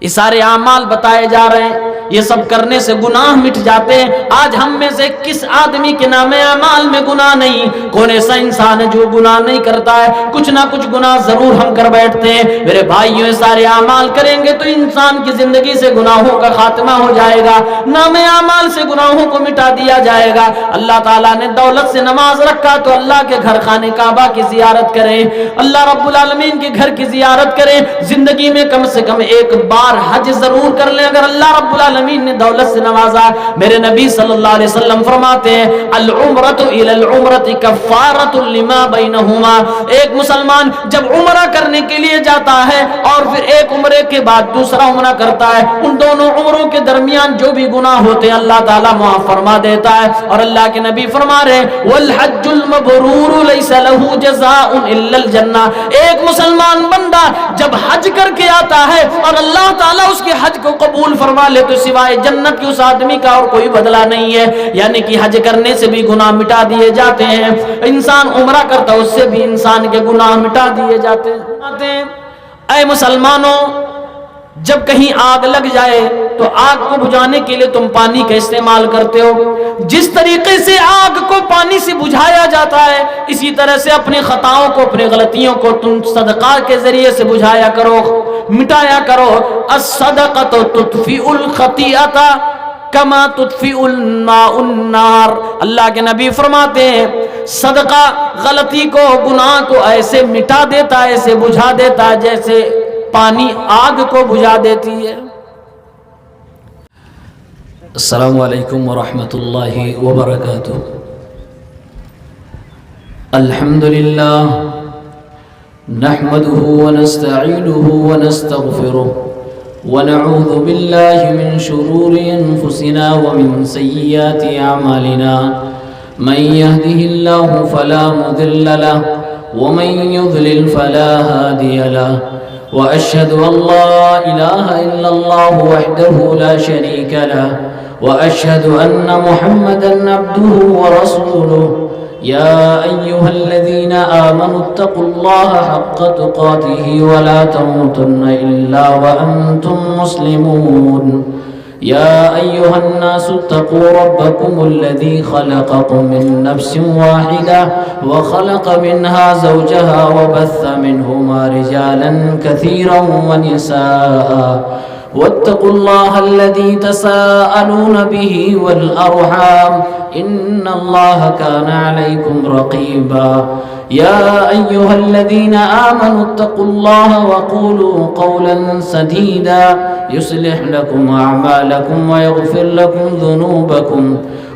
یہ سارے اعمال بتائے جا رہے ہیں، یہ سب کرنے سے گناہ مٹ جاتے ہیں۔ آج ہم میں سے کس آدمی کے نام اعمال میں گناہ نہیں؟ کون ایسا انسان ہے جو گناہ نہیں کرتا ہے؟ کچھ نہ کچھ گناہ ضرور ہم کر بیٹھتے ہیں۔ میرے بھائیوں، یہ سارے اعمال کریں گے تو انسان کی زندگی سے گناہوں کا خاتمہ ہو جائے گا، نام اعمال سے گناہوں کو مٹا دیا جائے گا۔ اللہ تعالیٰ نے دولت سے نماز رکھا تو اللہ کے گھر خانہ کعبہ کی زیارت کریں، اللہ رب العالمین کے گھر کی زیارت کریں۔ زندگی میں کم سے کم ایک بار حج ضرور کر لیں اگر اللہ رب العالمین نے دولت سے نوازا۔ میرے نبی صلی اللہ علیہ وسلم فرماتے ہیں العمرۃ الی العمرۃ کفارۃ لما بینہما۔ ایک مسلمان جب عمرہ کرنے کے لیے جاتا ہے اور پھر ایک عمرے کے بعد دوسرا عمرہ کرتا ہے، ان دونوں عمروں کے درمیان جو بھی گناہ ہوتے ہیں اللہ تعالیٰ معاف فرما دیتا ہے۔ اور اللہ کے نبی فرما رہے ہیں والحج المبرور لیس له جزاء الا الجنہ۔ ایک مسلمان بندہ جب حج کر کے آتا ہے اور اللہ تعالیٰ اس کے حج کو قبول فرما لے تو سوائے جنت کی اس آدمی کا اور کوئی بدلہ نہیں ہے، یعنی کہ حج کرنے سے بھی گناہ مٹا دیے جاتے ہیں، انسان عمرہ کرتا ہے اس سے بھی انسان کے گناہ مٹا دیے جاتے ہیں۔ اے مسلمانوں، جب کہیں آگ لگ جائے تو آگ کو بجھانے کے لیے تم پانی کا استعمال کرتے ہو۔ جس طریقے سے آگ کو پانی سے بجھایا جاتا ہے، اسی طرح سے اپنی خطاؤں کو، اپنی غلطیوں کو تم صدقہ کے ذریعے سے بجھایا کرو، مٹایا کرو۔ الصدقۃ تطفئ الخطیئۃ کما تطفئ الماء النار۔ اللہ کے نبی فرماتے ہیں صدقہ غلطی کو، گناہ کو ایسے مٹا دیتا ہے، ایسے بجھا دیتا ہے جیسے پانی آگ کو بجھا دیتی ہے۔ السلام علیکم ورحمۃ اللہ وبرکاتہ۔ الحمدللہ نحمده ونستعینه ونستغفره ونعوذ باللہ من شرور انفسنا ومن سیئات اعمالنا، من يهده الله فلا مضل له ومن يضلل فلا هادي له، وأشهد أن لا إله إلا الله وحده لا شريك له، وأشهد أن محمدًا عبده ورسوله۔ يا أيها الذين آمنوا اتقوا الله حق تقاته ولا تموتن إلا وأنتم مسلمون۔ يا أيها الناس اتقوا ربكم الذي خلقكم من نفس واحدة وخلق منها زوجها وبث منهما رجالا كثيرا ونساء، واتقوا الله الذي تساءلون به والأرحام إن الله كان عليكم رقيبا۔ يا أيها الذين آمنوا اتقوا الله وقولوا قولا سديدا يصلح لكم أعمالكم ويغفر لكم ذنوبكم،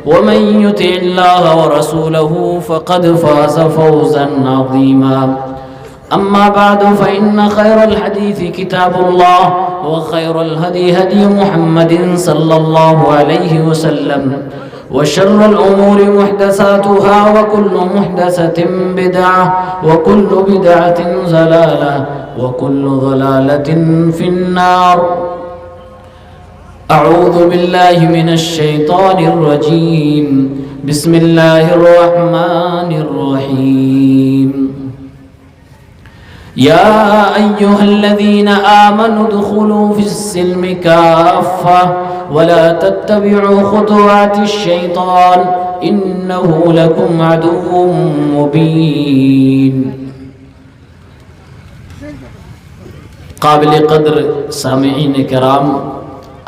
ومن يطع الله ورسوله فقد فاز فوزا عظيما۔ أما بعد فإن خير الحديث كتاب الله، وخير الهدي هدي محمد صلى الله عليه وسلم، وشر الأمور محدثاتها، وكل محدثة بدعة، وكل بدعة ضلالة، وكل ضلالة في النار۔ أعوذ بالله من الشيطان الرجيم، بسم الله الرحمن الرحيم۔ يا أيها الذين آمنوا ادخلوا في السلم كافة ولا تتبعوا خطوات الشيطان إنه لكم عدو مبين۔ قابل قدر سامعین کرام،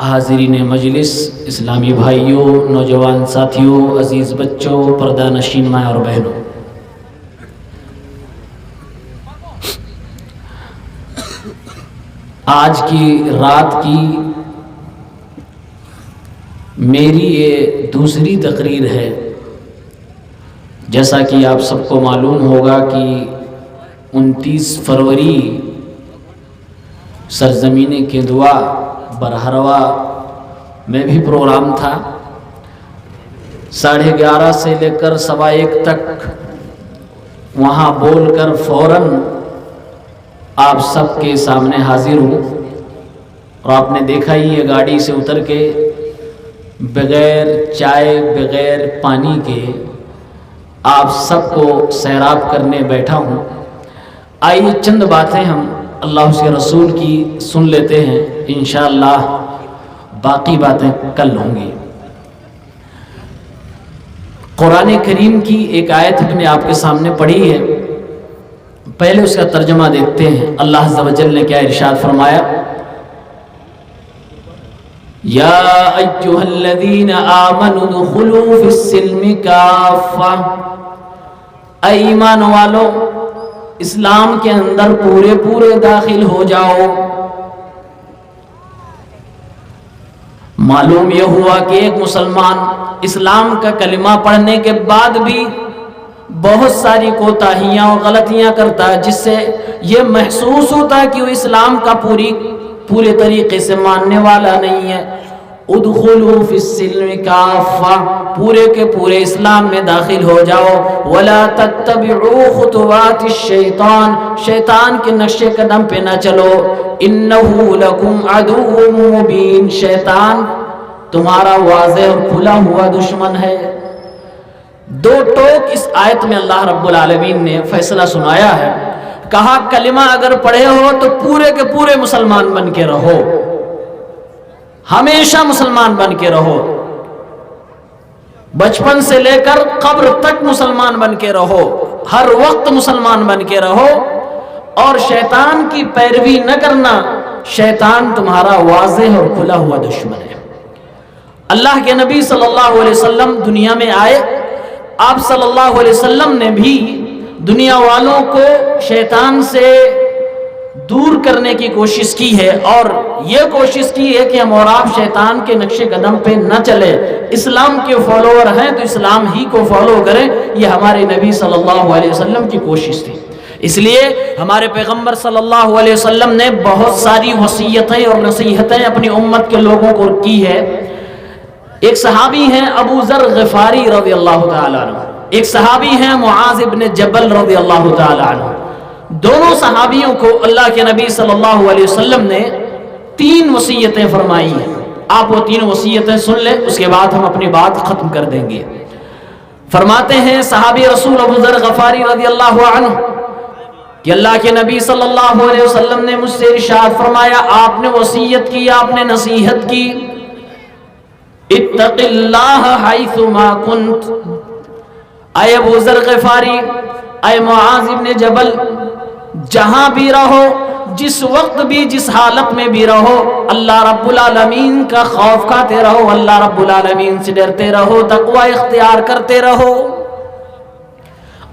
حاضرین مجلس، اسلامی بھائیوں، نوجوان ساتھیوں، عزیز بچوں، پردہ نشین ماں اور بہنوں، آج کی رات کی میری یہ دوسری تقریر ہے۔ جیسا کہ آپ سب کو معلوم ہوگا کہ 29 فروری سرزمین کے دعا برہروا میں بھی پروگرام تھا۔ 11:30 سے لے کر 1:15 تک وہاں بول کر فوراً آپ سب کے سامنے حاضر ہوں، اور آپ نے دیکھا ہی یہ گاڑی سے اتر کے بغیر چائے بغیر پانی کے آپ سب کو سیراب کرنے بیٹھا ہوں۔ آئیے چند باتیں ہم اللہ اس کے رسول کی سن لیتے ہیں، انشاءاللہ باقی باتیں کل ہوں گی۔ قرآن کریم کی ایک آیت میں نے آپ کے سامنے پڑھی ہے، پہلے اس کا ترجمہ دیکھتے ہیں۔ اللہ عز و جل نے کیا ارشاد فرمایا؟ یا ایھا الذین آمنوا ادخلوا فی السلم کافہ، اے ایمان والو اسلام کے اندر پورے پورے داخل ہو جاؤ۔ معلوم یہ ہوا کہ ایک مسلمان اسلام کا کلمہ پڑھنے کے بعد بھی بہت ساری کوتاہیاں اور غلطیاں کرتا ہے، جس سے یہ محسوس ہوتا ہے کہ وہ اسلام کا پورے طریقے سے ماننے والا نہیں ہے۔ ادخلوا فی السلم کافہ، پورے کے پورے اسلام میں داخل ہو جاؤ۔ ولا تتبعوا خطوات الشیطان، شیطان کے نقش قدم پہ نہ چلو۔ انہ لکم عدو مبین، شیطان تمہارا واضح اور کھلا ہوا دشمن ہے۔ دو ٹوک اس آیت میں اللہ رب العالمین نے فیصلہ سنایا ہے۔ کہا کلمہ اگر پڑھے ہو تو پورے کے پورے مسلمان بن کے رہو، ہمیشہ مسلمان بن کے رہو، بچپن سے لے کر قبر تک مسلمان بن کے رہو، ہر وقت مسلمان بن کے رہو، اور شیطان کی پیروی نہ کرنا۔ شیطان تمہارا واضح اور کھلا ہوا دشمن ہے۔ اللہ کے نبی صلی اللہ علیہ وسلم دنیا میں آئے، آپ صلی اللہ علیہ وسلم نے بھی دنیا والوں کو شیطان سے دور کرنے کی کوشش کی ہے، اور یہ کوشش کی ہے کہ ہم اور آپ شیطان کے نقش قدم پہ نہ چلے، اسلام کے فالوور ہیں تو اسلام ہی کو فالو کریں۔ یہ ہمارے نبی صلی اللہ علیہ وسلم کی کوشش تھی۔ اس لیے ہمارے پیغمبر صلی اللہ علیہ وسلم نے بہت ساری وصیتیں اور نصیحتیں اپنی امت کے لوگوں کو کی ہے۔ ایک صحابی ہیں ابو ذر غفاری رضی اللہ تعالیٰ عنہ، ایک صحابی ہیں معاذ ابن جبل رضی اللہ تعالیٰ عنہ۔ دونوں صحابیوں کو اللہ کے نبی صلی اللہ علیہ وسلم نے 3 وصیتیں فرمائی ہیں۔ آپ وہ 3 وصیتیں سن لیں، اس کے بعد ہم اپنی بات ختم کر دیں گے۔ فرماتے ہیں صحابی رسول ابو ذر غفاری رضی اللہ عنہ کہ اللہ کے نبی صلی اللہ علیہ وسلم نے مجھ سے ارشاد فرمایا، آپ نے وصیت کی، آپ نے نصیحت کی، اتق اللہ حیث ما کنت، اے ابو ذر غفاری، اے معاذ ابن جبل، جہاں بھی رہو، جس وقت بھی، جس حالت میں بھی رہو، اللہ رب العالمین کا خوف کھاتے رہو، اللہ رب العالمین سے ڈرتے رہو، تقوی اختیار کرتے رہو۔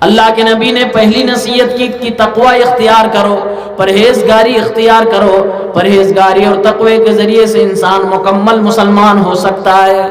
اللہ کے نبی نے پہلی نصیحت کی کہ تقوی اختیار کرو، پرہیزگاری اختیار کرو، پرہیزگاری اور تقوی کے ذریعے سے انسان مکمل مسلمان ہو سکتا ہے۔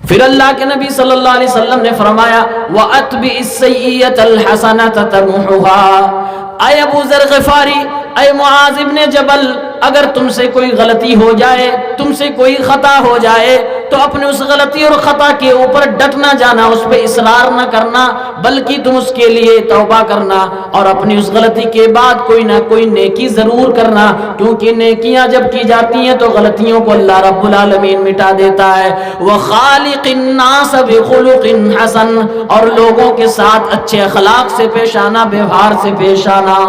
پھر اللہ کے نبی صلی اللہ علیہ وسلم نے فرمایا وَأَتْبِعِ السَّيِّئَةَ الْحَسَنَةَ تَمْحُهَا، اے ابو ذر غفاری، اے معاذ ابن جبل، اگر تم سے کوئی غلطی ہو جائے، تم سے کوئی خطا ہو جائے تو اپنے اس غلطی اور خطا کے اوپر ڈٹ نہ جانا، اس پہ اصرار نہ کرنا، بلکہ تم اس کے لیے توبہ کرنا، اور اپنی اس غلطی کے بعد کوئی نہ کوئی نیکی ضرور کرنا، کیونکہ نیکیاں جب کی جاتی ہیں تو غلطیوں کو اللہ رب العالمین مٹا دیتا ہے۔ وَخَالِقِ النَّاسَ بِخُلُقٍ حَسَنٍ، اور لوگوں کے ساتھ اچھے اخلاق سے پیش آنا، ویوہار سے پیش آنا۔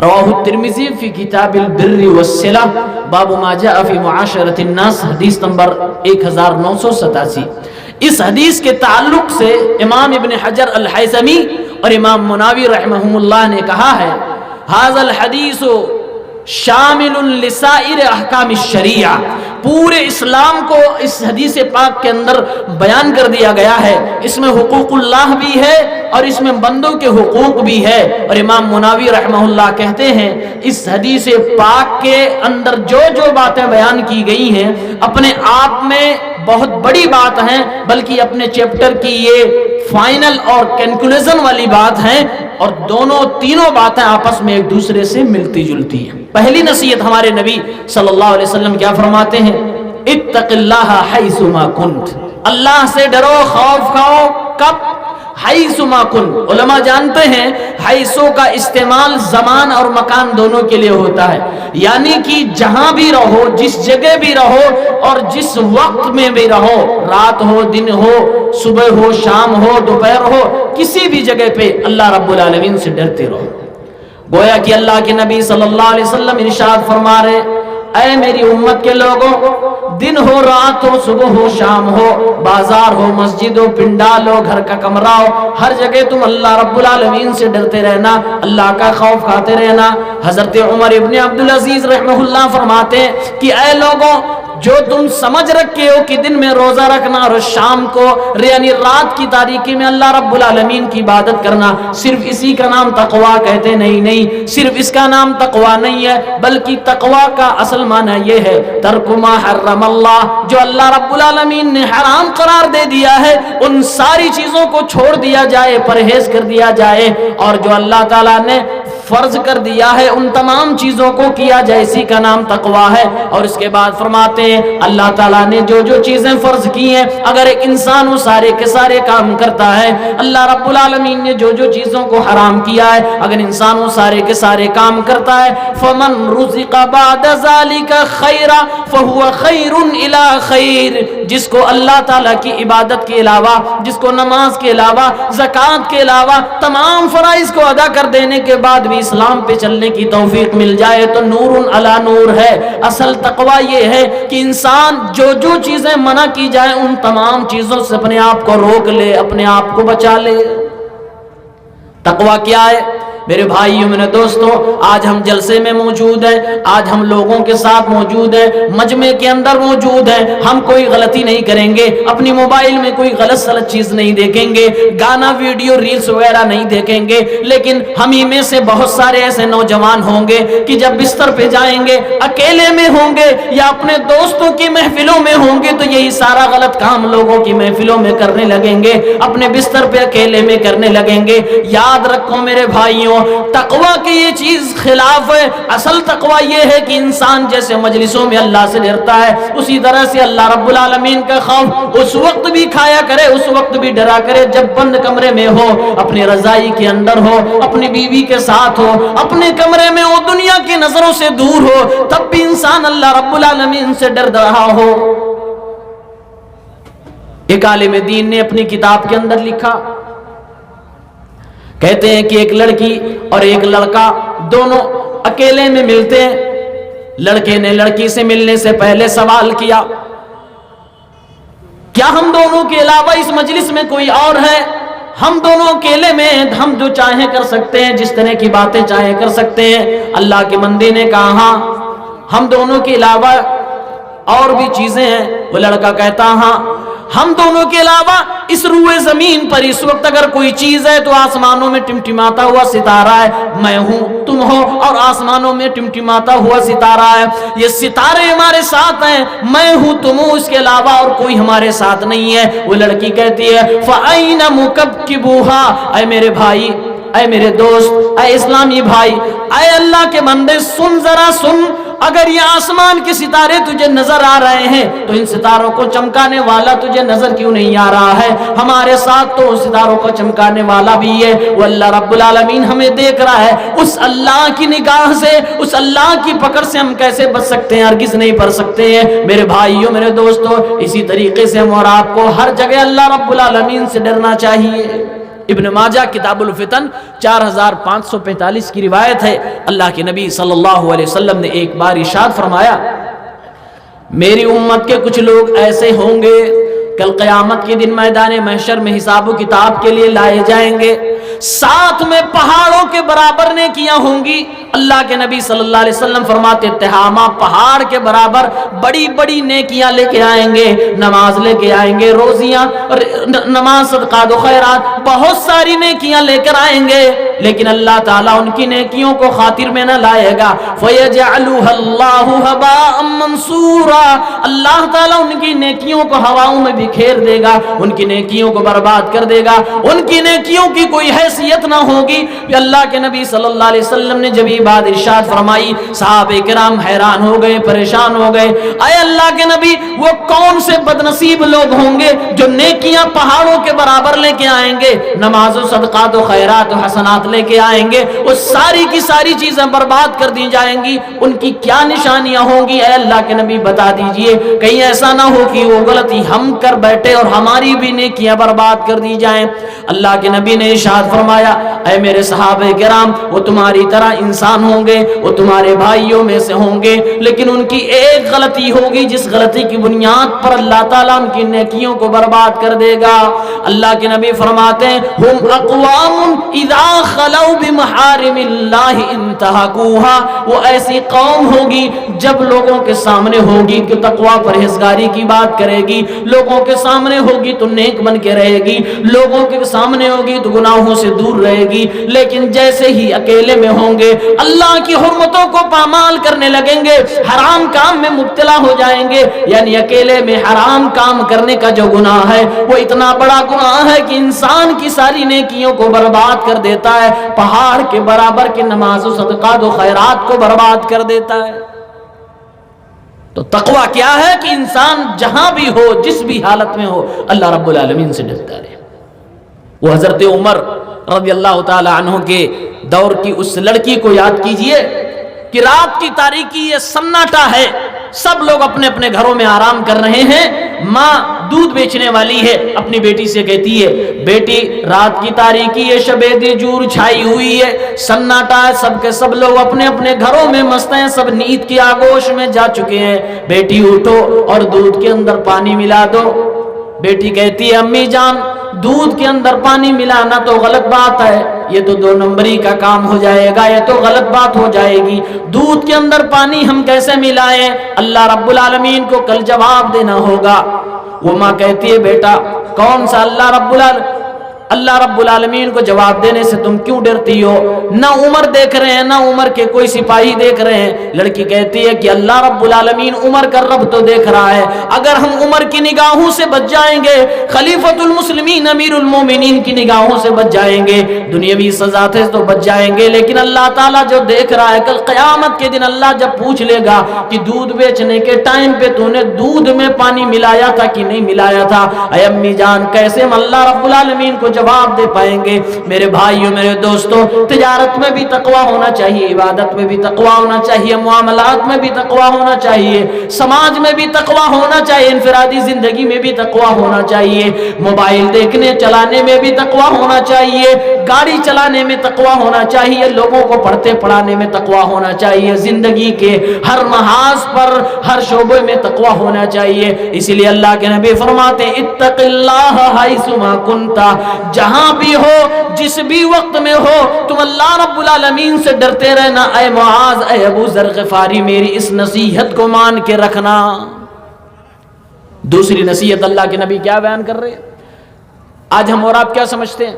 رواہ الترمذی فی کتاب البر والصلہ باب ما جاء فی معاشرۃ الناس، حدیث نمبر 1987۔ اس حدیث کے تعلق سے امام ابن حجر الحیثمی اور امام مناوی رحمہم اللہ نے کہا ہے ھذا الحدیث شامل لسائر احکام الشریعہ، پورے اسلام کو اس حدیث پاک کے اندر بیان کر دیا گیا ہے۔ اس میں حقوق اللہ بھی ہے اور اس میں بندوں کے حقوق بھی ہے۔ اور امام مناوی رحمہ اللہ کہتے ہیں اس حدیث پاک کے اندر جو جو باتیں بیان کی گئی ہیں اپنے آپ میں بہت بڑی بات ہیں، بلکہ اپنے چیپٹر کی یہ فائنل اور کنکلوژن والی بات ہیں، اور تینوں باتیں آپس میں ایک دوسرے سے ملتی جلتی ہیں۔ پہلی نصیحت ہمارے نبی صلی اللہ علیہ وسلم کیا فرماتے ہیں؟ اتق اللہ حیث ما کنت، اللہ سے ڈرو، خوف کھاؤ، کب؟ حیث ما کنت۔ علماء جانتے ہیں حیثو کا استعمال زمان اور مکان دونوں کے لیے ہوتا ہے، یعنی کہ جہاں بھی رہو، جس جگہ بھی رہو اور جس وقت میں بھی رہو، رات ہو، دن ہو، صبح ہو، شام ہو، دوپہر ہو، کسی بھی جگہ پہ اللہ رب العالمین سے ڈرتے رہو۔ گویا کہ اللہ کے نبی صلی اللہ علیہ وسلم ارشاد فرما رہے، اے میری امت کے لوگوں، دن ہو رات ہو صبح ہو شام ہو، بازار ہو مسجد ہو پنڈال ہو گھر کا کمرہ ہو، ہر جگہ تم اللہ رب العالمین سے ڈرتے رہنا، اللہ کا خوف کھاتے رہنا۔ حضرت عمر ابن عبدالعزیز رحمہ اللہ فرماتے ہیں کہ اے لوگوں، جو تم سمجھ رکھے ہو کہ دن میں روزہ رکھنا اور شام کو یعنی رات کی تاریکی میں اللہ رب العالمین کی عبادت کرنا، صرف اسی کا نام تقویٰ کہتے نہیں، صرف اس کا نام تقویٰ نہیں ہے، بلکہ تقویٰ کا اصل معنی یہ ہے ترک ما حرم اللہ، جو اللہ رب العالمین نے حرام قرار دے دیا ہے ان ساری چیزوں کو چھوڑ دیا جائے، پرہیز کر دیا جائے، اور جو اللہ تعالیٰ نے فرض کر دیا ہے ان تمام چیزوں کو کیا جائے، اسی کا نام تقویٰ ہے۔ اور اس کے بعد فرماتے ہیں اللہ تعالیٰ نے جو جو چیزیں فرض کی ہیں اگر ایک انسان وہ سارے کے سارے کام کرتا ہے، اللہ رب العالمین نے جو جو چیزوں کو حرام کیا ہے اگر انسان وہ سارے کے سارے کام کرتا ہے، فمن رزق بعد ذلك خیرا فهو خیر الی خیر، جس کو اللہ تعالیٰ کی عبادت کے علاوہ، جس کو نماز کے علاوہ، زکوٰۃ کے علاوہ تمام فرائض کو ادا کر دینے کے بعد بھی اسلام پہ چلنے کی توفیق مل جائے تو نور علی نور ہے۔ اصل تقویٰ یہ ہے کہ انسان جو جو چیزیں منع کی جائیں ان تمام چیزوں سے اپنے آپ کو روک لے، اپنے آپ کو بچا لے۔ تقویٰ کیا ہے میرے بھائیوں میرے دوستوں؟ آج ہم جلسے میں موجود ہیں، آج ہم لوگوں کے ساتھ موجود ہیں، مجمع کے اندر موجود ہیں، ہم کوئی غلطی نہیں کریں گے، اپنی موبائل میں کوئی غلط سلط چیز نہیں دیکھیں گے، گانا ویڈیو ریلز وغیرہ نہیں دیکھیں گے، لیکن ہم ہی میں سے بہت سارے ایسے نوجوان ہوں گے کہ جب بستر پہ جائیں گے اکیلے میں ہوں گے یا اپنے دوستوں کی محفلوں میں ہوں گے تو یہی سارا غلط کام لوگوں کی محفلوں میں کرنے لگیں گے، اپنے بستر پہ اکیلے میں کرنے لگیں گے۔ یاد رکھو میرے بھائیوں، تقویٰ کی یہ چیز خلاف ہے۔ اصل تقویٰ یہ ہے کہ انسان جیسے مجلسوں میں اللہ سے ڈرتا ہے اسی طرح سے اللہ رب العالمین کا خوف اس وقت بھی کھایا کرے، اس وقت بھی ڈرا کرے جب بند کمرے میں ہو، اپنی رضائی کے اندر ہو، اپنی بیوی کے ساتھ ہو، اپنے کمرے میں ہو، دنیا کی نظروں سے دور ہو، تب بھی انسان اللہ رب العالمین سے ڈر رہا ہو۔ ایک عالم دین نے اپنی کتاب کے اندر لکھا، کہتے ہیں کہ ایک لڑکی اور ایک لڑکا دونوں اکیلے میں ملتے ہیں۔ لڑکے نے لڑکی سے ملنے سے پہلے سوال کیا، کیا ہم دونوں کے علاوہ اس مجلس میں کوئی اور ہے؟ ہم دونوں اکیلے میں ہیں، ہم جو چاہیں کر سکتے ہیں، جس طرح کی باتیں چاہیں کر سکتے ہیں۔ اللہ کے بندے نے کہا ہاں، ہم دونوں کے علاوہ اور بھی چیزیں ہیں۔ وہ لڑکا کہتا ہاں، ہم دونوں کے علاوہ اس روئے زمین پر اس وقت اگر کوئی چیز ہے تو آسمانوں میں ٹمٹماتا ہوا ستارہ ہے، میں ہوں تم ہو، اور آسمانوں میں ٹمٹماتا ہوا ستارہ ہے، یہ ستارے ہمارے ساتھ ہیں، میں ہوں تم ہوں، اس کے علاوہ اور کوئی ہمارے ساتھ نہیں ہے۔ وہ لڑکی کہتی ہے فَأَيْنَ مُكَبْكِبُوهَا، اے میرے بھائی، اے میرے دوست، اے اسلامی بھائی، اے اللہ کے بندے، سن ذرا سن، اگر یہ آسمان کے ستارے تجھے نظر آ رہے ہیں تو ان ستاروں کو چمکانے والا تجھے نظر کیوں نہیں آ رہا ہے؟ ہمارے ساتھ تو ان ستاروں کو چمکانے والا بھی ہے، وہ اللہ رب العالمین ہمیں دیکھ رہا ہے۔ اس اللہ کی نگاہ سے، اس اللہ کی پکڑ سے ہم کیسے بچ سکتے ہیں؟ ہرگز نہیں پڑ سکتے ہیں۔ میرے بھائیوں میرے دوستوں، اسی طریقے سے ہم اور آپ کو ہر جگہ اللہ رب العالمین سے ڈرنا چاہیے۔ ابن ماجہ کتاب الفتن 4545 کی روایت ہے، اللہ کے نبی صلی اللہ علیہ وسلم نے ایک بار ارشاد فرمایا، میری امت کے کچھ لوگ ایسے ہوں گے کل قیامت کے دن میدان محشر میں حساب و کتاب کے لیے لائے جائیں گے، ساتھ میں پہاڑوں کے برابر نیکیاں ہوں گی۔ اللہ کے نبی صلی اللہ علیہ وسلم فرماتے تہامہ پہاڑ کے برابر بڑی بڑی نیکیاں لے کے آئیں گے، نماز لے کے آئیں گے، روزیاں، نماز، صدقات و خیرات، بہت ساری نیکیاں لے کر آئیں گے، لیکن اللہ تعالیٰ ان کی نیکیوں کو خاطر میں نہ لائے گا۔ فَيَجْعَلُهَا اللَّهُ هَبَاءً مَنْصُورًا، اللہ تعالیٰ ان کی نیکیوں کو ہواؤں میں بکھیر دے گا، ان کی نیکیوں کو برباد کر دے گا، ان کی نیکیوں کی کوئی حیثیت نہ ہوگی۔ اللہ کے نبی صلی اللہ علیہ وسلم نے جب یہ بات ارشاد فرمائی، صحابہ کرام حیران ہو گئے، پریشان ہو گئے، اے اللہ کے نبی، وہ کون سے بدنصیب لوگ ہوں گے جو نیکیاں پہاڑوں کے برابر لے کے آئیں گے، نماز و صدقات و خیرات و حسنات لے کے آئیں گے وہ ساری کی ساری چیزیں برباد کر دی جائیں گی. ان کی کیا نشانیاں ہوں گی؟ اے اللہ کے نبی بتا دیجئے, کہیں ایسا نہ ہو کہ وہ غلطی ہم کر بیٹھے اور ہماری بھی نیکیاں برباد کر دی جائیں. اللہ کے نبی نے ارشاد فرمایا, اے میرے صحابہ کرام, وہ تمہاری طرح انسان ہوں گے, وہ تمہارے بھائیوں میں سے ہوں گے, لیکن ان کی ایک غلطی ہوگی جس غلطی کی بنیاد پر اللہ تعالیٰ ان کی نیکیوں کو برباد کر دے گا. اللہ کے نبی فرماتے ہیں, ہم اقوام اذا خلو بمحارم اللہ انتہکوها, وہ ایسی قوم ہوگی جب لوگوں کے سامنے ہوگی کہ تقوی پرہیزگاری کی بات کرے گی, لوگوں کے سامنے ہوگی تو نیک بن کے رہے گی, لوگوں کے سامنے ہوگی تو گناہوں سے دور رہے گی, لیکن جیسے ہی اکیلے میں ہوں گے اللہ کی حرمتوں کو پامال کرنے لگیں گے, حرام کام میں مبتلا ہو جائیں گے. یعنی اکیلے میں حرام کام کرنے کا جو گناہ ہے وہ اتنا بڑا گناہ ہے کہ انسان کی ساری نیکیوں کو برباد کر دیتا ہے, پہاڑ کے برابر کے نماز و صدقات و خیرات کو برباد کر دیتا ہے. تو تقوی کیا ہے کہ انسان جہاں بھی ہو, جس بھی حالت میں ہو, اللہ رب العالمین سے ڈرتا رہے. وہ حضرت عمر رضی اللہ تعالی عنہ کے دور کی اس لڑکی کو یاد کیجئے کہ رات کی تاریکی ہے, سناٹا ہے, سب لوگ اپنے اپنے گھروں میں آرام کر رہے ہیں. ماں دودھ بیچنے والی ہے, اپنی بیٹی سے کہتی ہے, بیٹی رات کی تاریکی ہے, شب دیجور چھائی ہوئی ہے, سناٹا ہے, سب کے سب لوگ اپنے اپنے گھروں میں مست ہیں, سب نیند کی آگوش میں جا چکے ہیں, بیٹی اٹھو اور دودھ کے اندر پانی ملا دو. بیٹی کہتی ہے, امی جان دودھ کے اندر پانی ملانا تو غلط بات ہے, یہ تو 2 نمبری کا کام ہو جائے گا, یہ تو غلط بات ہو جائے گی. دودھ کے اندر پانی ہم کیسے ملائیں؟ اللہ رب العالمین کو کل جواب دینا ہوگا. وہ ماں کہتی ہے, بیٹا کون سا اللہ رب العالمین کو جواب دینے سے تم کیوں ڈرتی ہو؟ نہ عمر دیکھ رہے ہیں, نہ عمر کے کوئی سپاہی دیکھ رہے ہیں. لڑکی کہتی ہے کہ اللہ رب العالمین عمر کا رب تو دیکھ رہا ہے, اگر ہم عمر کی نگاہوں سے بچ جائیں گے, خلیفۃ المسلمین امیر المومنین کی نگاہوں سے بچ جائیں گے, دنیاوی سزا سے تو بچ جائیں گے, لیکن اللہ تعالیٰ جو دیکھ رہا ہے, کل قیامت کے دن اللہ جب پوچھ لے گا کہ دودھ بیچنے کے ٹائم پہ تو نے دودھ میں پانی ملایا تھا کہ نہیں ملایا تھا, اے امی جان کیسے ہم اللہ رب العالمین کو جواب دے پائیں گے؟ میرے بھائیوں, میرے دوستوں, تجارت میں بھی تقوی ہونا چاہیے, عبادت میں بھی تقوی ہونا چاہیے, معاملات میں بھی تقوی ہونا چاہیے, سماج میں بھی تقوی ہونا چاہیے, انفرادی زندگی میں بھی تقوی ہونا چاہیے, موبائل دیکھنے چلانے میں بھی تقوی ہونا چاہیے, گاڑی چلانے میں تقوی ہونا چاہیے, لوگوں کو پڑھتے پڑھانے میں تقوی ہونا چاہیے, زندگی کے ہر محاذ پر ہر شعبے میں تقوی ہونا چاہیے. اسی لیے اللہ کے نبی فرماتے ہیں, اتق اللہ حیث ما کنت, جہاں بھی ہو, جس بھی وقت میں ہو, تم اللہ رب العالمین سے ڈرتے رہنا. اے معاذ, اے ابو ذر غفاری, میری اس نصیحت کو مان کے رکھنا. دوسری نصیحت اللہ کے نبی کیا بیان کر رہے ہیں؟ آج ہم اور آپ کیا سمجھتے ہیں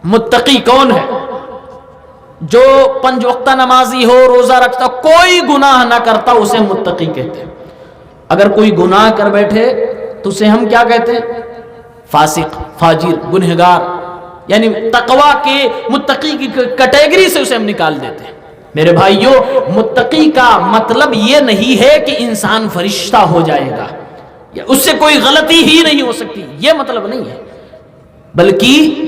متقی کون ہے؟ جو 5 وقتہ نمازی ہو, روزہ رکھتا, کوئی گناہ نہ کرتا, اسے متقی کہتے ہیں. اگر کوئی گناہ کر بیٹھے تو اسے ہم کیا کہتے ہیں؟ فاسق, فاجر, گنہگار. یعنی تقوی کے متقی کی کیٹیگری سے اسے ہم نکال دیتے ہیں. میرے بھائیوں, متقی کا مطلب یہ نہیں ہے کہ انسان فرشتہ ہو جائے گا یا اس سے کوئی غلطی ہی نہیں ہو سکتی, یہ مطلب نہیں ہے, بلکہ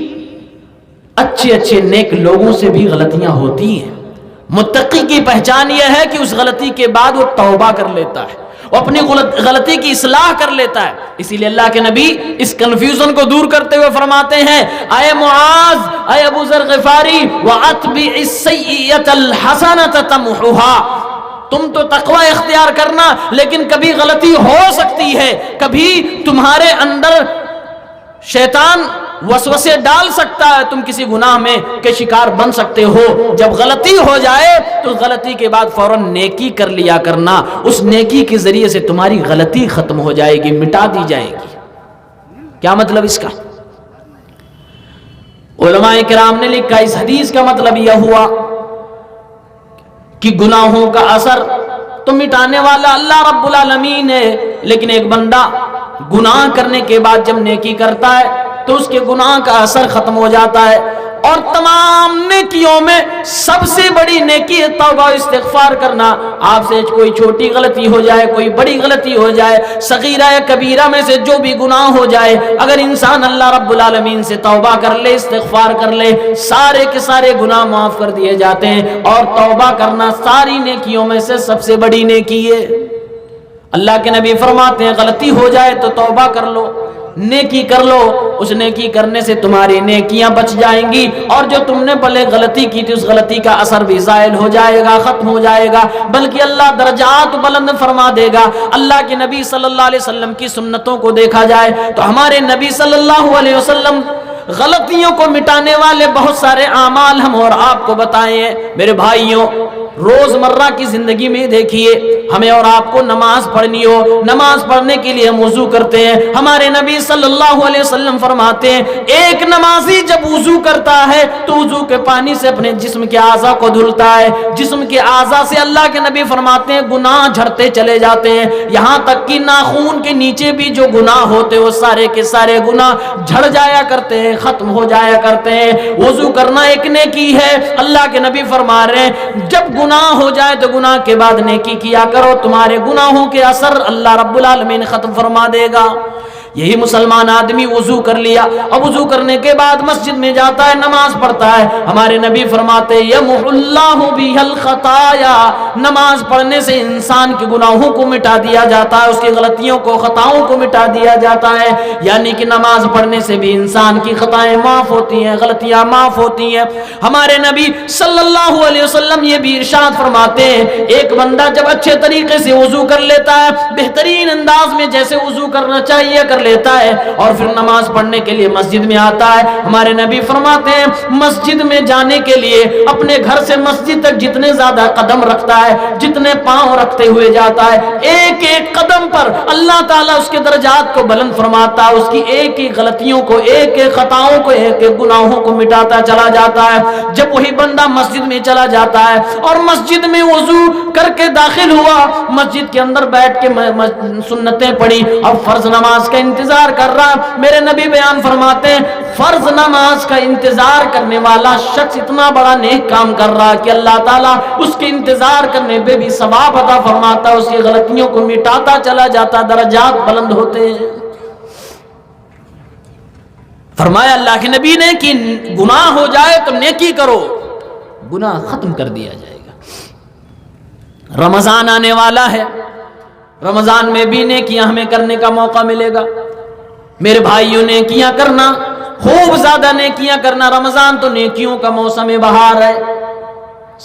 اچھے اچھے نیک لوگوں سے بھی غلطیاں ہوتی ہیں. متقی کی پہچان یہ ہے کہ اس غلطی کے بعد وہ توبہ کر لیتا ہے, وہ اپنی غلطی کی اصلاح کر لیتا ہے. اسی لیے اللہ کے نبی اس کنفیوژن کو دور کرتے ہوئے فرماتے ہیں, اے معاذ, اے ابو ذر غفاری, وَأَتْبِعِ السَّيِّئَةَ الْحَسَنَةَ تَمْحُهَا, تم تو تقوی اختیار کرنا, لیکن کبھی غلطی ہو سکتی ہے, کبھی تمہارے اندر شیطان وسوسے ڈال سکتا ہے, تم کسی گناہ میں کے شکار بن سکتے ہو. جب غلطی ہو جائے تو غلطی کے بعد فوراً نیکی کر لیا کرنا, اس نیکی کے ذریعے سے تمہاری غلطی ختم ہو جائے گی, مٹا دی جائے گی. کیا مطلب اس کا؟ علماء کرام نے لکھا, اس حدیث کا مطلب یہ ہوا کہ گناہوں کا اثر تو مٹانے والا اللہ رب العالمین ہے, لیکن ایک بندہ گناہ کرنے کے بعد جب نیکی کرتا ہے تو اس کے گناہ کا اثر ختم ہو جاتا ہے, اور تمام نیکیوں میں سب سے بڑی نیکی ہے توبہ استغفار کرنا. آپ سے کوئی چھوٹی غلطی ہو جائے, کوئی بڑی غلطی ہو جائے, صغیرہ یا کبیرہ میں سے جو بھی گناہ ہو جائے, اگر انسان اللہ رب العالمین سے توبہ کر لے, استغفار کر لے, سارے کے سارے گناہ معاف کر دیے جاتے ہیں. اور توبہ کرنا ساری نیکیوں میں سے سب سے بڑی نیکی ہے. اللہ کے نبی فرماتے ہیں غلطی ہو جائے تو توبہ کر لو, نیکی کر لو, اس نیکی کرنے سے تمہاری نیکیاں بچ جائیں گی, اور جو تم نے بھلے غلطی کی تھی اس غلطی کا اثر بھی زائل ہو جائے گا, ختم ہو جائے گا, بلکہ اللہ درجات بلند فرما دے گا. اللہ کے نبی صلی اللہ علیہ وسلم کی سنتوں کو دیکھا جائے تو ہمارے نبی صلی اللہ علیہ وسلم غلطیوں کو مٹانے والے بہت سارے اعمال ہم اور آپ کو بتائے ہیں. میرے بھائیوں, روزمرہ کی زندگی میں دیکھیے, ہمیں اور آپ کو نماز پڑھنی ہو, نماز پڑھنے کے لیے ہم وضو کرتے ہیں. ہمارے نبی صلی اللہ علیہ وسلم فرماتے ہیں ایک نمازی جب وضو کرتا ہے تو وضو کے پانی سے اپنے جسم کے اعضاء کو دھلتا ہے. جسم کے اعضاء سے اللہ کے نبی فرماتے ہیں گناہ جھڑتے چلے جاتے ہیں, یہاں تک کہ ناخون کے نیچے بھی جو گناہ ہوتے وہ سارے کے سارے گناہ جھڑ جایا کرتے ہیں, ختم ہو جایا کرتے ہیں. وضو کرنا ایک نیکی ہے. اللہ کے نبی فرما رہے ہیں جب گناہ ہو جائے تو گناہ کے بعد نیکی کیا کرو, تمہارے گناہوں کے اثر اللہ رب العالمین ختم فرما دے گا. یہی مسلمان آدمی وضو کر لیا, اب وضو کرنے کے بعد مسجد میں جاتا ہے, نماز پڑھتا ہے. ہمارے نبی فرماتے ہیں یمحو اللہ بہ الخطایا, نماز پڑھنے سے انسان کے گناہوں کو مٹا دیا جاتا ہے, اس کی غلطیوں کو خطاؤں کو مٹا دیا جاتا ہے. یعنی کہ نماز پڑھنے سے بھی انسان کی خطائیں معاف ہوتی ہیں, غلطیاں معاف ہوتی ہیں. ہمارے نبی صلی اللہ علیہ وسلم یہ بھی ارشاد فرماتے ہیں ایک بندہ جب اچھے طریقے سے وضو کر لیتا ہے, بہترین انداز میں جیسے وضو کرنا چاہیے کر لیتا ہے, اور پھر نماز پڑھنے کے لیے مسجد میں آتا ہے, ہمارے نبی فرماتے ہیں مسجد میں جانے کے لیے اپنے گھر سے مسجد تک جتنے زیادہ قدم رکھتا ہے, جتنے پاؤں رکھتے ہوئے جاتا ہے, ایک ایک قدم پر اللہ تعالیٰ اس کے درجات کو بلند فرماتا ہے, اس کی ایک ایک غلطیوں کو, ایک ایک خطاؤں کو, ایک ایک گناہوں کو مٹاتا چلا جاتا ہے. جب وہی بندہ مسجد میں چلا جاتا ہے اور مسجد میں وضو کر کے داخل ہوا, مسجد کے اندر بیٹھ کے سنتیں پڑھی, اب فرض نماز کا انتظار کر رہا, میرے نبی بیان فرماتے ہیں فرض نماز کا انتظار کرنے والا شخص اتنا بڑا نیک کام کر رہا کہ اللہ تعالیٰ اس کے انتظار کرنے پہ بھی ثواب عطا فرماتا, اس کی غلطیوں کو مٹاتا چلا جاتا, درجات بلند ہوتے ہیں. فرمایا اللہ کے نبی نے کہ گناہ ہو جائے تو نیکی کرو, گناہ ختم کر دیا جائے گا. رمضان آنے والا ہے, رمضان میں بھی نیکیاں ہمیں کرنے کا موقع ملے گا. میرے بھائیوں نیکیاں کرنا, خوب زیادہ نیکیاں کرنا. رمضان تو نیکیوں کا موسم بہار ہے,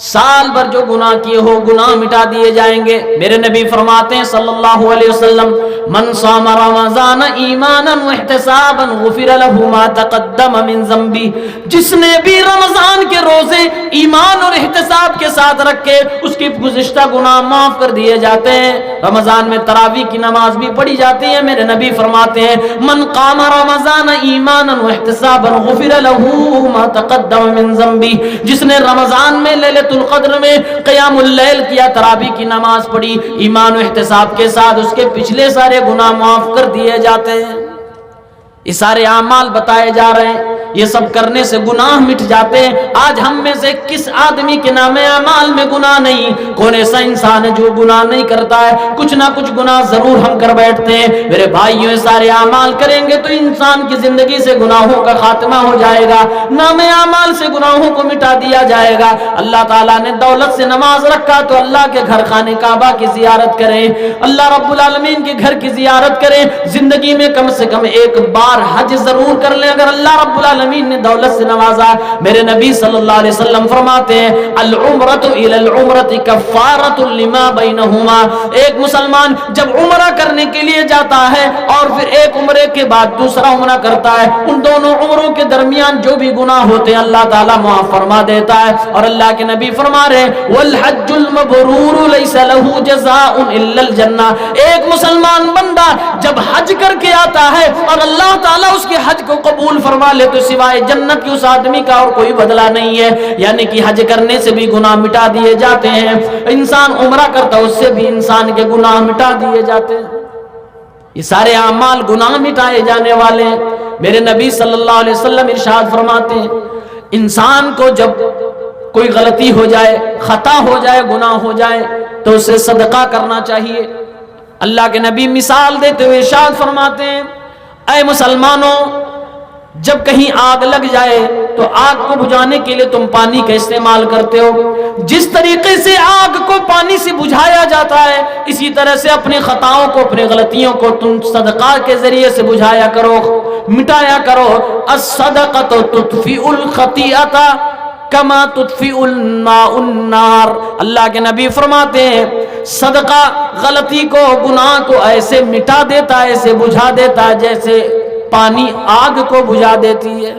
سال بھر جو گناہ کیے ہو گناہ مٹا دیے جائیں گے. میرے نبی فرماتے ہیں صلی اللہ علیہ وسلم من صام رمضان ایمانا واحتسابا غفر له ما تقدم من ذنبه, جس نے بھی رمضان کے روزے ایمان اور احتساب کے ساتھ رکھے اس کی گزشتہ گناہ معاف کر دیے جاتے ہیں. رمضان میں تراویح کی نماز بھی پڑھی جاتی ہے. میرے نبی فرماتے ہیں من قام رمضان ایمانا واحتسابا غفر له ما تقدم من ذنبه, جس نے رمضان میں لیلۃ القدر میں قیام اللیل کیا, تراویح کی نماز پڑھی, ایمان و احتساب کے ساتھ اس کے پچھلے سارے گناہ معاف کر دیے جاتے ہیں. یہ سارے اعمال بتائے جا رہے ہیں, یہ سب کرنے سے گناہ مٹ جاتے ہیں. آج ہم میں سے کس آدمی کے نام اعمال میں گناہ نہیں؟ کون ایسا انسان ہے جو گناہ نہیں کرتا ہے؟ کچھ نہ کچھ گناہ ضرور ہم کر بیٹھتے ہیں. میرے بھائیوں یہ سارے اعمال کریں گے تو انسان کی زندگی سے گناہوں کا خاتمہ ہو جائے گا, نام اعمال سے گناہوں کو مٹا دیا جائے گا. اللہ تعالیٰ نے دولت سے نماز رکھا تو اللہ کے گھر خانے کعبہ کی زیارت کریں, اللہ رب العالمین کے گھر کی زیارت کریں. زندگی میں کم سے کم ایک بار حج ضرور کر لیں اگر اللہ رب العالمین نے دولت سے نوازا. میرے نبی صلی اللہ علیہ وسلم فرماتے ہیں العمرۃ الی العمرۃ کفارۃ لما بینہما, ایک مسلمان جب عمرہ کرنے کے لیے جاتا ہے اور پھر ایک عمرے کے بعد دوسرا عمرہ کرتا ہے, ان دونوں عمروں کے درمیان جو بھی گناہ ہوتے ہیں اللہ تعالیٰ معاف فرما دیتا ہے. اور اللہ کے نبی فرما رہے ہیں والحج المبرور لیس له جزاء الا الجنہ, ایک مسلمان بندہ جب حج کر کے آتا ہے اور اللہ تعالیٰ اس کے حج کو قبول فرما لے تو سوائے جنت کی اس آدمی کا اور کوئی بدلہ نہیں ہے. یعنی کہ حج کرنے سے بھی گناہ مٹا دیے جاتے ہیں, انسان عمرہ کرتا ہے اس سے بھی انسان کے گناہ مٹا دیے جاتے ہیں. یہ سارے اعمال گناہ مٹائے جانے والے ہیں. میرے نبی صلی اللہ علیہ وسلم ارشاد فرماتے ہیں انسان کو جب کوئی غلطی ہو جائے، خطا ہو جائے، گناہ ہو جائے تو اسے صدقہ کرنا چاہیے۔ اللہ کے نبی مثال دیتے ہوئے ارشاد فرماتے ہیں، اے مسلمانوں، جب کہیں آگ لگ جائے تو آگ کو بجھانے کے لیے تم پانی کا استعمال کرتے ہو، جس طریقے سے آگ کو پانی سے بجھایا جاتا ہے اسی طرح سے اپنی خطاؤں کو، اپنی غلطیوں کو تم صدقہ کے ذریعے سے بجھایا کرو، مٹایا کرو۔ الصدقۃ تطفئ الخطیئۃ کما تطفئ الماء النار۔ اللہ کے نبی فرماتے ہیں صدقہ غلطی کو، گناہ کو ایسے مٹا دیتا ہے، ایسے بجھا دیتا ہے جیسے پانی آگ کو بجھا دیتی ہے۔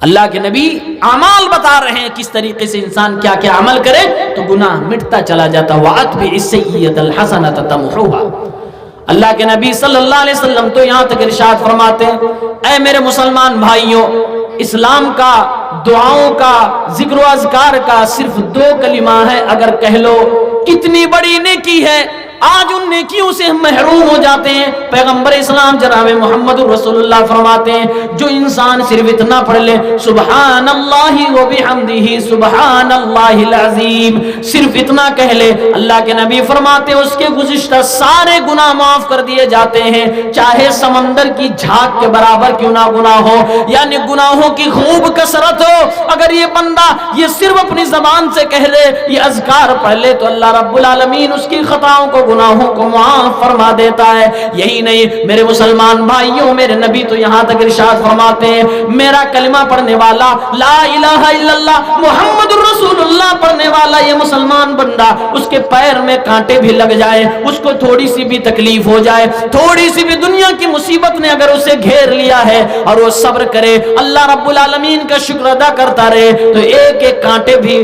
اللہ کے نبی اعمال بتا رہے ہیں کس طریقے سے انسان کیا کیا عمل کرے تو گناہ مٹتا چلا جاتا۔ وَأَتْبِعِ السَّيِّئَةَ الْحَسَنَةَ تَمْحُوهَا۔ اللہ کے نبی صلی اللہ علیہ وسلم تو یہاں تک ارشاد فرماتے ہیں، اے میرے مسلمان بھائیوں، اسلام کا، دعاؤں کا، ذکر و اذکار کا صرف 2 کلمہ ہے، اگر کہہ لو کتنی بڑی نیکی ہے۔ آج ان نیکیوں سے ہم محروم ہو جاتے ہیں۔ پیغمبر اسلام جناب محمد رسول اللہ فرماتے ہیں جو انسان صرف اتنا پڑھ لے سبحان اللہ و بحمدہ سبحان اللہ العظیم، صرف اتنا کہہ لے، اللہ کے نبی فرماتے ہیں اس کے گزشتہ سارے گناہ معاف کر دیے جاتے ہیں، چاہے سمندر کی جھاگ کے برابر کیوں نہ گناہ ہو، یعنی گناہوں کی خوب کثرت ہو۔ اگر یہ بندہ یہ صرف اپنی زبان سے کہہ لے، یہ اذکار پڑھ لے تو اللہ رب العالمین اس کی خطاؤں کو، گناہوں کو معاف فرما دیتا ہے۔ یہی نہیں میرے مسلمان بھائیوں، میرے نبی تو یہاں تک ارشاد فرماتے ہیں میرا کلمہ پڑھنے والا، لا الہ الا اللہ محمد الرسول اللہ پڑھنے والا یہ مسلمان بندہ، اس کے پیر میں کانٹے بھی لگ جائے، اس کو تھوڑی سی بھی تکلیف ہو جائے، تھوڑی سی بھی دنیا کی مصیبت نے اگر اسے گھیر لیا ہے اور وہ صبر کرے، اللہ رب العالمین کا شکر ادا کرتا رہے تو ایک ایک کانٹے بھی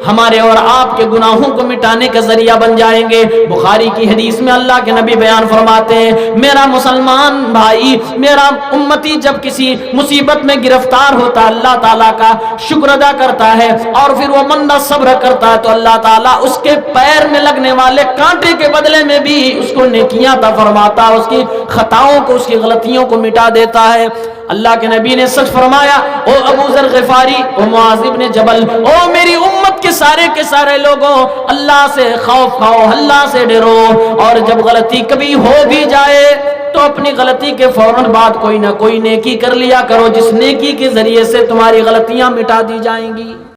ہمارے اور آپ کے گناہوں کو مٹانے کا ذریعہ بن جائیں گے۔ بخاری کی حدیث میں اللہ کے نبی بیان فرماتے ہیں میرا مسلمان بھائی، میرا امتی جب کسی مصیبت میں گرفتار ہوتا اللہ تعالیٰ کا شکر ادا کرتا ہے اور پھر وہ بندہ صبر کرتا ہے تو اللہ تعالیٰ اس کے پیر میں لگنے والے کانٹے کے بدلے میں بھی اس کو نیکیاں عطا فرماتا ہے، اس کی خطاؤں کو، اس کی غلطیوں کو مٹا دیتا ہے۔ اللہ کے نبی نے سچ فرمایا، او ابو ذر غفاری، او معاذ بن جبل، او میری امت کے سارے لوگوں، اللہ سے خوف کھاؤ، اللہ سے ڈرو، اور جب غلطی کبھی ہو بھی جائے تو اپنی غلطی کے فوراً بعد کوئی نہ کوئی نیکی کر لیا کرو، جس نیکی کے ذریعے سے تمہاری غلطیاں مٹا دی جائیں گی۔